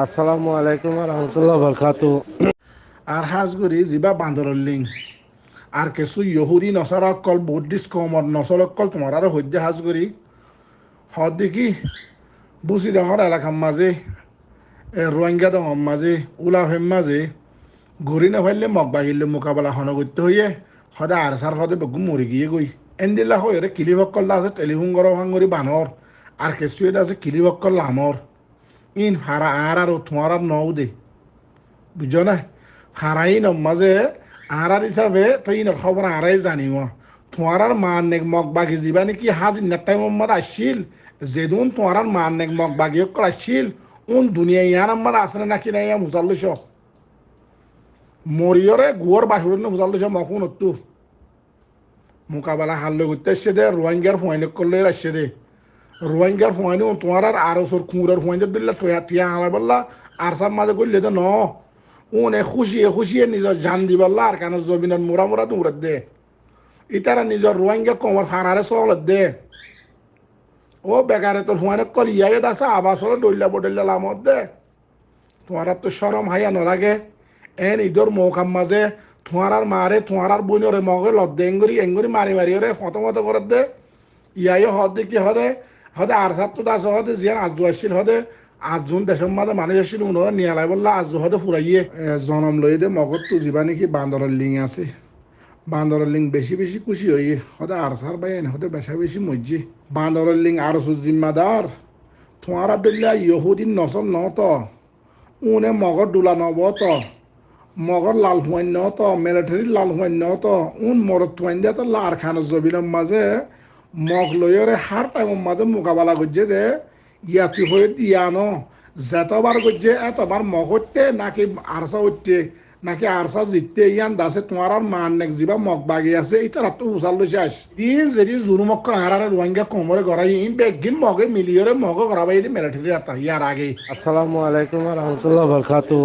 আসসালামু আলাইকুম রহমতুল্লাহ বরকাতু। আর হাজগুড়ি যিবা বান্দরের লিং আর কিছু ইহুদি নসরকল বুদ্ধিস্ট কমর নসরকল তোমার আর সদ্য হাজগুড়ি হদ দেখি বুসি ডাঙর এলাকার মাঝে রোহিঙ্গা ডাঙর মাঝে উলাফের মাঝে ঘুরি না ফাইলে মগ বাহিলে মোকাবেলা হন করতে হইয়ে সদায় আর সার সদে বেগু মরি গিয়ে গই এনদিল্লা হয়ে কিলিভক্কল আছে টেলিফোন গরম ভাঙরি বানর আর কিছু এটা আছে কিলিভক্কল লামর ইন হারা আর তোমার আর নও দে বুঝছো না হারাই নমাজে আরার হিসাবে তো ইনর খবর আরাই জানিও তোমার আর মান নেক মগ বাগি যাবা নাকি হাজির টাইম মত আসছিল যেদিন তোমার আর মান নেক মগ বাগি আসছিল উন দুনিয়া ইয়ার আমার আসলে নাকি নাই মুসাল্লিশ মরিয়রে গুয়ার বাহির মুসাল্লিশ মকুন একটু মোকাবেলা হারলে করতে আসছে দে রোহিঙ্গার ফোয়াইনে করলে আসছে দে রোহিঙ্গার ফোয়াইনে তোমার আর আরসর কুমুরের ফোয়াইনে দিল্লা টিয়া হালাই বললা আর সব মাঝে করলে তো ন উনে খুশিয়ে নিজের জান দিবাল্লা আর কেন জমিনের মোড়া দৌড়াত দে ইতারা নিজের রোহিঙ্গা কমর ফানারে চলত দে ও বেকারে তোর হুয়ানে কল ইয়াই দাসা আবাস হলো ডইলা বডইলা লামত দে তোমার তো সরম হাইয়া নলাগে এন ঈদর মৌকাম মাঝে তোমার আর মারে তোমার আর বইনরে মগে লদ্দে এঙ্গুরি মারি ওরে ফতমত করে দে ইয়াই হদ দেখি হদে আর সাত তো দাস হদে জিয়ান আজ আসছিল হদে আজজন দেশের মাঝে মানুষ আসছিল উনারা নিয়ে লাই বললা আজ হদে ফুরাইয়ে জনম লই দে মগত তো যাবা নাকি বান্দরের লিং আছে বান্দরের লিং বেশি খুশি হইয়ে হদে আর সার বাইন হদে বেশি মজ্জি বান্দরের লিং আর সুজ জিম্মাদার তোমার আব্দুল্লাহ ইহুদিন নসল নত উনে মগর ডুলা নব তো মগর লাল হুয়াইন নত মিলিটারি লাল হুয়াইন নত উন মরত হুয়াইন দিয়া তো লার খান জবিনের মাঝে মগ লইরে হার টাইমের মাঝে মোকাবেলা করছে দে ইয়াতি হয়ে দিয়ানো যতবার করছে এতবার মগ হইতে নাকি আরসা হইতে নাকি আরসা জিততে ইয়ান দাসে তোমার আর মান নেক যিবা মগ বাগি আছে এটা তো উচাল লৈছে আস যদি জুরুমক আর রোহিঙ্গা কমরে গড়াই ইন বেগিন মগে মিলিয়রে মগ গড়াবাই মিলিটারি ইয়ার আগে আসসালামু আলাইকুম রহমতুল্লাহ বরকাতু।